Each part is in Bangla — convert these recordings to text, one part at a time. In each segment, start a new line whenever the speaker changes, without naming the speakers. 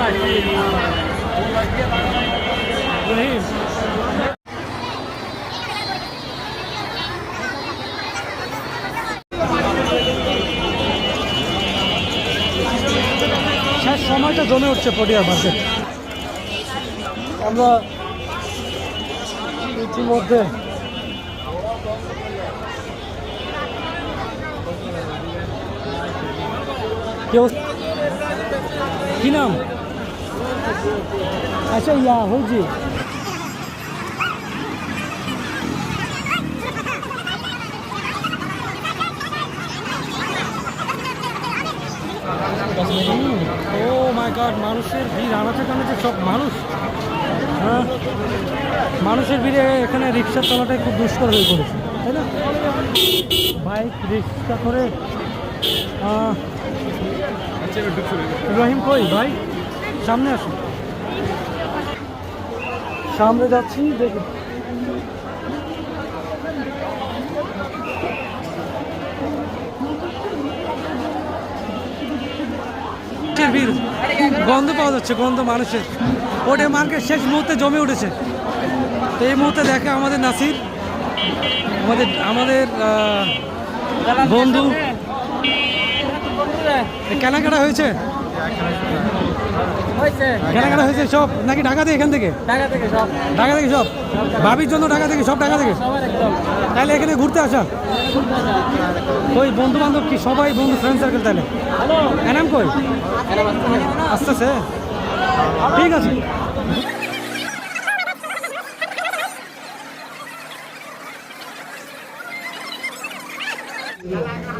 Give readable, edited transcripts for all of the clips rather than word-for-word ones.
শেষ সময়টা জমে উঠছে পটিয়া মার্কেট। আমরা ইতিমধ্যে কেউ কি নাম? আচ্ছা ইয়া হয়েছি ও মাই গড, মানুষের ভিড় আনাচে কানাচে সব মানুষ। হ্যাঁ, মানুষের ভিড়ে এখানে রিক্সা চলাটাই খুব দুষ্কর হয়ে পড়েছে, তাই না? বাইক রিক্সা করে রহিম কই ভাই, সামনে আসুন। সামনে যাচ্ছি, দেখুন ভিড়, গন্ধ পাওয়া যাচ্ছে, গন্ধ মানুষের। ওটা মার্কেট শেষ মুহূর্তে জমে উঠেছে। তো এই মুহূর্তে দেখে আমাদের নাসির, আমাদের বন্ধু। কেনাকাটা হয়েছে, কেনাকাটা হয়েছে সব নাকি ঢাকা থেকে? এখান থেকে ঢাকা থেকে সব, ভাবির জন্য ঢাকা থেকে, সব ঢাকা থেকে। তাহলে এখানে ঘুরতে আসা ওই বন্ধু বান্ধব কি সবাই বন্ধু, ফ্রেন্ড সার্কেল? তাহলে এনাম কই আসতেছে, ঠিক আছে।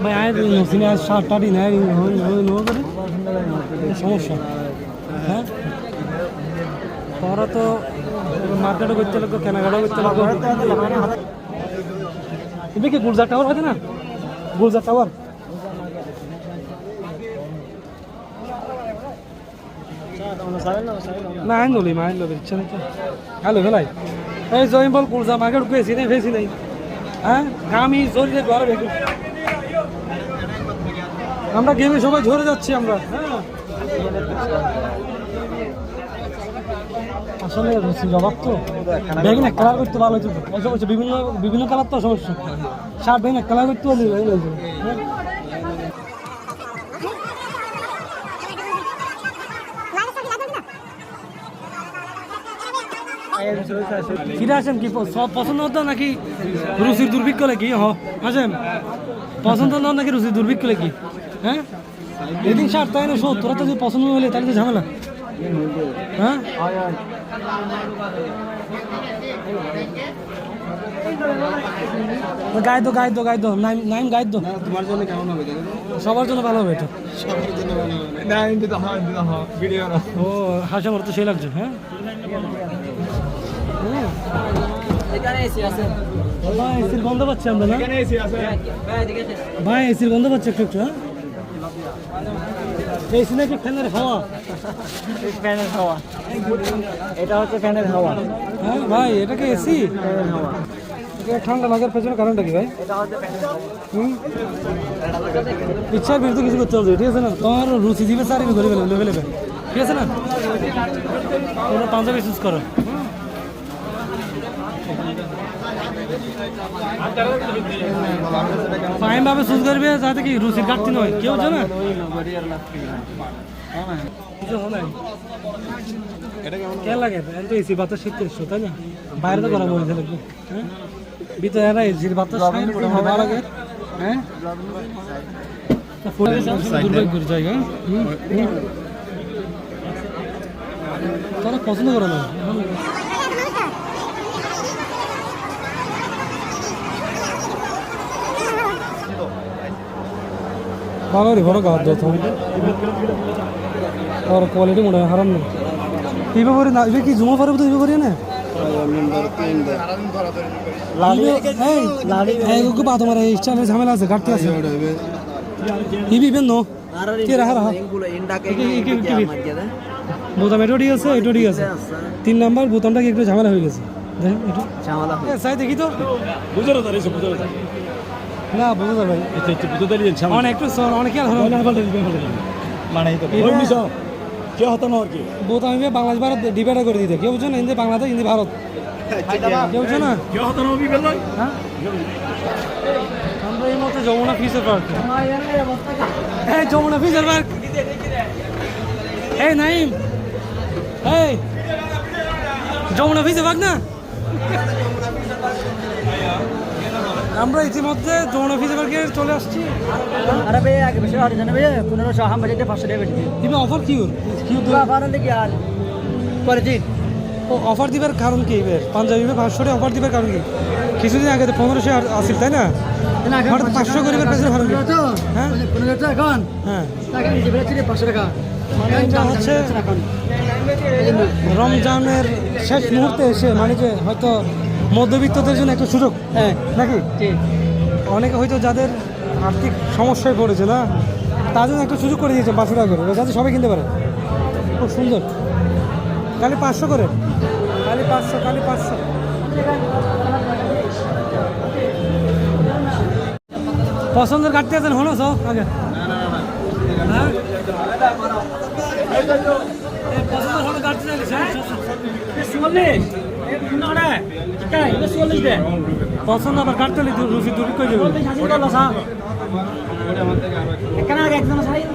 ভাই আয় নসিনে আজ 7টা দিন করে সমস্যা। হ্যাঁ, তোরা তো মার্কেটও করতে লাগবো, কেনাকাটাও করতে লাগবো। তুমি কি গুলজার টাওয়ার আছে না? গুলজার টাওয়ার না আইন ললি, মা আইন ললি ইচ্ছা নেই। হ্যালো ভেলাই এই জয়ম বল গুলজা মার্কেট গেছি নাই, ভেছি নাই। হ্যাঁ, আমি জড়িয়ে ঘরে ভেগু, আমরা গেমে সবাই ঝরে যাচ্ছি আমরা। আসলে জবাব তো বেগুন এক কালার করতে ভালো হতো, সমস্যা বিভিন্ন বিভিন্ন কালার তো সমস্যা। শার্ট বেগুন এক কালার করতে ভালো। ফিরে আসেন কি পছন্দ হতো নাকি রুচির দুর্ভিক্ষ নাকি? আসেন পছন্দ না নাকি রুচির দুর্ভিক্ষ নাকি? হ্যাঁ, এদিন শার্ট তাই না শো, তোরা তো যদি পছন্দ হলে তাহলে তো ঝামেলা। হ্যাঁ, গায়ে দো গায়ে দো গায়ে দো, নাইম গায়ে দো। তোমার জন্য কেমন হবে? সবার জন্য ভালো হবে এটা। ও হাসা আমার তো সেই লাগছে। হ্যাঁ, এসির গন্ধ পাচ্ছি আমরা না ভাই, এসির গন্ধ পাচ্ছি একটু একটু। হ্যাঁ, এসি নাকি ফ্যানের হাওয়া? ফ্যানের হাওয়া, এটা হচ্ছে ফ্যানের হাওয়া। হ্যাঁ ভাই, এটা কি এসি? ফ্যানের হাওয়া। ঠান্ডা লাগার পেছনে কারণটা কি ভাই? ইচ্ছার বিরুদ্ধে কিছু করতে হবে, ঠিক আছে না? তোমার রুচি দিবে স্যার, ধরে লেভেলে, ঠিক আছে না? তোমরা পাঞ্জাবি চুজ করো। ফাইন ভাবে চুজ করবে যাতে কি রুচির ঘাটতি নয়, কেউ জানে কে লাগে। এসি বাতাস শীত এসছো তাই না, বাইরে তো গরম হয়েছে লাগবে। হ্যাঁ, ভিতরে এরা এসির বাতাস ভালো লাগে। হ্যাঁ, দুর্ভাগ্যের জায়গা। তারা পছন্দ করে না। ভালো রে, ভালো খাবার দাও আর কোয়ালিটি মোটা হারাম নেই। ইবে করে না, ইবে কি জমা পারবে তো? ইবে করে না তোমার ঝামেলা আছে, ঘাটতি আছে। ইবেন নো বোতাম এটো ঠিক আছে, এটো ঠিক আছে। 3 নাম্বার বোতামটা কি একটু ঝামেলা হয়ে গেছে। দেখেন দেখি তো, না বুঝতে ভাই অনেক একটু অনেক
क्या होता ना और की
বহুত আমি বাংলাদেশ ভারত ডিভাইড করে দিতে কেউ বুঝছো না হিন্দি বাংলাদেশ হিন্দি ভারত কেউ বুঝছো না
क्या होता ना वो भी बोल रहा
হ্যাঁ আমরা এই মুহূর্তে যমুনা ফিশার পার্ক এই যমুনা ফিশার পার্ক এই নাইম এই যমুনা ফিশার পার্ক না আমরা ইতিমধ্যে যমুনা ফিশার পার্কে চলে আসছি
अरे भैया आगे पीछे हट जाना भैया 1500 हम बजे थे 500 बेच दी
দিবে অফার কি ওর কি
तो आवाज लेके आ क्वालिटी
ও অফার দিবার কারণ কি এবার পাঞ্জাবি 500 টাকা অফার দিবার কারণ কি কিছুদিন আগে তো 1500 আসিল তাই না হঠাৎ 500 করে পেছনে ভালো
তো
হ্যাঁ
1500 টাকা এখন
হ্যাঁ
টাকা নিচে বেচে 500 টাকা
এটা হচ্ছে রমজানের শেষ মুহূর্তে এসে মানে যে হয়তো মধ্যবিত্তদের জন্য একটা সুযোগ
হ্যাঁ
নাকি
ঠিক
অনেকে হয়তো যাদের আর্থিক সমস্যায় পড়েছে না তার জন্য একটা সুযোগ করে দিয়েছে 500 টাকা করে যাতে সবাই কিনতে পারে খুব সুন্দর খালি 500 করে খালি 500 পছন্দের কাটতে আছেন হলো সব আগে হ্যাঁ পছন্দের হলো কাটতে পছন্দ আবার কাটতে হলে রুচি দূর করে দেবো
এখানে আগে একজন সাইড